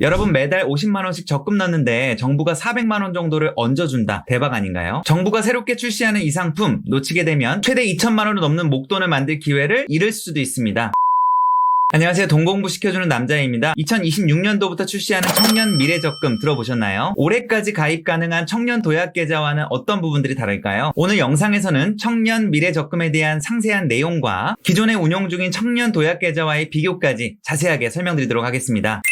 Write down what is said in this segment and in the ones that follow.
여러분 매달 50만원씩 적금 넣는데 정부가 400만원 정도를 얹어준다. 대박 아닌가요? 정부가 새롭게 출시하는 이 상품 놓치게 되면 최대 2천만원을 넘는 목돈을 만들 기회를 잃을 수도 있습니다. 안녕하세요. 돈공부 시켜주는 남자입니다. 2026년도부터 출시하는 청년 미래적금 들어보셨나요? 올해까지 가입 가능한 청년 도약계좌와는 어떤 부분들이 다를까요? 오늘 영상에서는 청년 미래적금에 대한 상세한 내용과 기존에 운용 중인 청년 도약계좌와의 비교까지 자세하게 설명드리도록 하겠습니다.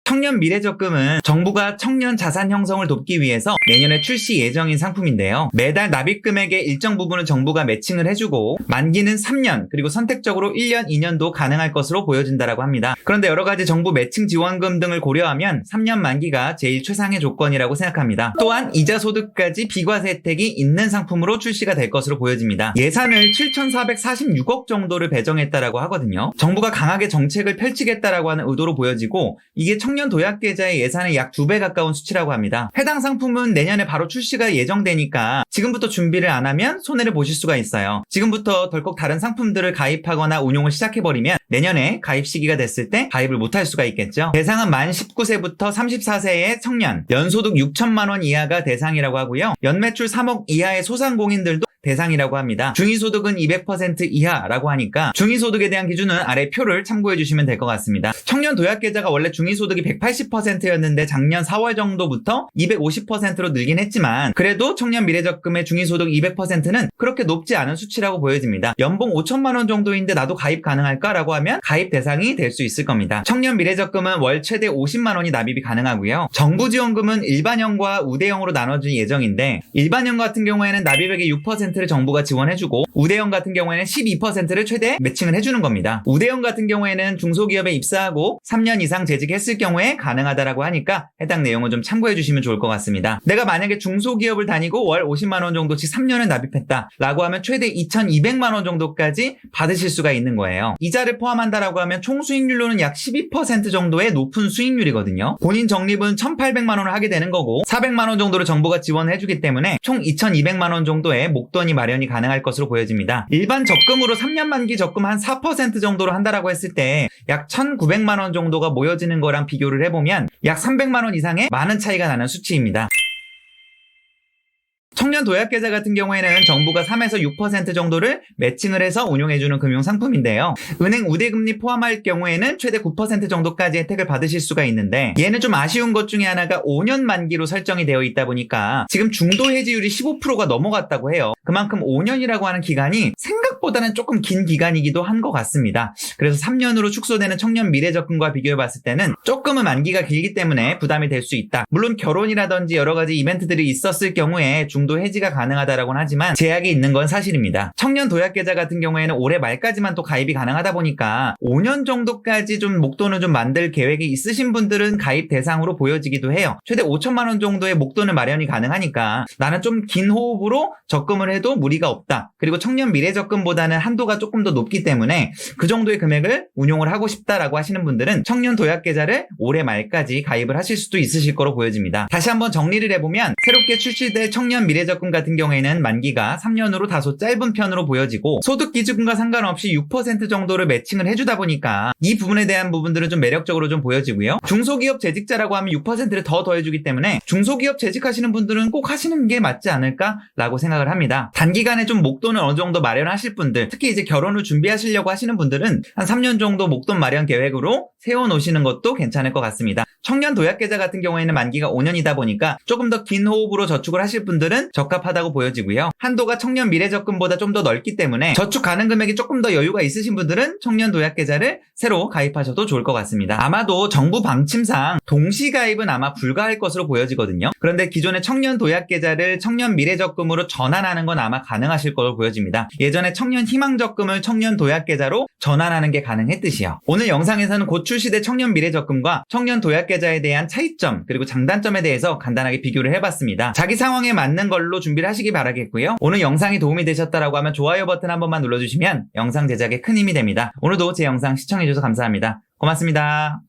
청년 미래적금은 정부가 청년 자산 형성을 돕기 위해서 내년에 출시 예정인 상품인데요. 매달 납입 금액의 일정 부분을 정부가 매칭을 해주고 만기는 3년 그리고 선택적으로 1년, 2년도 가능할 것으로 보여진다고 합니다. 그런데 여러 가지 정부 매칭 지원금 등을 고려하면 3년 만기가 제일 최상의 조건이라고 생각합니다. 또한 이자 소득까지 비과세 혜택이 있는 상품으로 출시가 될 것으로 보여집니다. 예산을 7,446억 정도를 배정했다라고 하거든요. 정부가 강하게 정책을 펼치겠다라고 하는 의도로 보여지고 이게 청년 도약계좌의 예산의 약 2배 가까운 수치라고 합니다. 해당 상품은 내년에 바로 출시가 예정되니까 지금부터 준비를 안 하면 손해를 보실 수가 있어요. 지금부터 덜컥 다른 상품들을 가입하거나 운용을 시작해버리면 내년에 가입 시기가 됐을 때 가입을 못할 수가 있겠죠. 대상은 만 19세부터 34세의 청년, 연소득 6천만 원 이하가 대상이라고 하고요. 연매출 3억 이하의 소상공인들도 대상이라고 합니다. 중위소득은 200% 이하라고 하니까 중위소득에 대한 기준은 아래 표를 참고해 주시면 될 것 같습니다. 청년 도약계좌가 원래 중위소득이 180%였는데 작년 4월 정도부터 250%로 늘긴 했지만 그래도 청년 미래적금의 중위소득 200%는 그렇게 높지 않은 수치라고 보여집니다. 연봉 5천만 원 정도인데 나도 가입 가능할까라고 하면 가입 대상이 될 수 있을 겁니다. 청년 미래적금은 월 최대 50만 원이 납입이 가능하고요. 정부 지원금은 일반형과 우대형으로 나눠질 예정인데 일반형 같은 경우에는 납입액의 6%를 정부가 지원해주고 우대형 같은 경우에는 12%를 최대 매칭을 해주는 겁니다. 우대형 같은 경우에는 중소기업에 입사하고 3년 이상 재직했을 경우에 가능하다라고 하니까 해당 내용을 좀 참고해 주시면 좋을 것 같습니다. 내가 만약에 중소기업을 다니고 월 50만 원 정도씩 3년을 납입했다라고 하면 최대 2,200만 원 정도까지 받으실 수가 있는 거예요. 이자를 포함한다라고 하면 총 수익률로는 약 12% 정도의 높은 수익률이거든요. 본인 적립은 1,800만 원을 하게 되는 거고 400만 원 정도를 정부가 지원해 주기 때문에 총 2,200만 원 정도의 목돈 이 마련이 가능할 것으로 보여집니다. 일반 적금으로 3년 만기 적금 한 4% 정도로 한다라고 했을 때 약 1,900만 원 정도가 모여지는 거랑 비교를 해보면 약 300만 원 이상의 많은 차이가 나는 수치입니다. 청년 도약계좌 같은 경우에는 정부가 3에서 6% 정도를 매칭을 해서 운용해주는 금융상품인데요. 은행 우대금리 포함할 경우에는 최대 9% 정도까지 혜택을 받으실 수가 있는데 얘는 좀 아쉬운 것 중에 하나가 5년 만기로 설정이 되어 있다 보니까 지금 중도 해지율이 15%가 넘어갔다고 해요. 그만큼 5년이라고 하는 기간이 생각보다는 조금 긴 기간이기도 한 것 같습니다. 그래서 3년으로 축소되는 청년 미래적금과 비교해봤을 때는 조금은 만기가 길기 때문에 부담이 될 수 있다. 물론 결혼이라든지 여러 가지 이벤트들이 있었을 경우에 중도 해지가 가능하다라고는 하지만 제약이 있는 건 사실입니다. 청년 도약계좌 같은 경우에는 올해 말까지만 또 가입이 가능하다 보니까 5년 정도까지 좀 목돈을 좀 만들 계획이 있으신 분들은 가입 대상으로 보여지기도 해요. 최대 5천만 원 정도의 목돈을 마련이 가능하니까 나는 좀 긴 호흡으로 적금을 해도 무리가 없다. 그리고 청년 미래적금보다는 한도가 조금 더 높기 때문에 그 정도의 금액을 운용을 하고 싶다라고 하시는 분들은 청년 도약계좌를 올해 말까지 가입을 하실 수도 있으실 거로 보여집니다. 다시 한번 정리를 해보면 새롭게 출시될 청년 미래적금 같은 경우에는 만기가 3년으로 다소 짧은 편으로 보여지고 소득기준과 상관없이 6% 정도를 매칭을 해주다 보니까 이 부분에 대한 부분들은 좀 매력적으로 좀 보여지고요. 중소기업 재직자라고 하면 6%를 더 더해주기 때문에 중소기업 재직하시는 분들은 꼭 하시는 게 맞지 않을까라고 생각을 합니다. 단기간에 좀 목돈을 어느 정도 마련하실 분들, 특히 이제 결혼을 준비하시려고 하시는 분들은 한 3년 정도 목돈 마련 계획으로 세워놓으시는 것도 괜찮을 것 같습니다. 청년 도약계좌 같은 경우에는 만기가 5년이다 보니까 조금 더 긴 호흡으로 저축을 하실 분들은 적합하다고 보여지고요. 한도가 청년 미래적금보다 좀 더 넓기 때문에 저축 가능 금액이 조금 더 여유가 있으신 분들은 청년 도약계좌를 새로 가입하셔도 좋을 것 같습니다. 아마도 정부 방침상 동시 가입은 아마 불가할 것으로 보여지거든요. 그런데 기존의 청년 도약계좌를 청년 미래적금으로 전환하는 건 아마 가능하실 것으로 보여집니다. 예전에 청년 희망적금을 청년 도약계좌로 전환하는 게 가능했듯이요. 오늘 영상에서는 곧 출시될 청년 미래적금과 청년 도약계좌에 대한 차이점 그리고 장단점에 대해서 간단하게 비교를 해봤습니다. 자기 상황에 맞는 걸로 준비를 하시기 바라겠고요. 오늘 영상이 도움이 되셨다라고 하면 좋아요 버튼 한 번만 눌러주시면 영상 제작에 큰 힘이 됩니다. 오늘도 제 영상 시청해주셔서 감사합니다. 고맙습니다.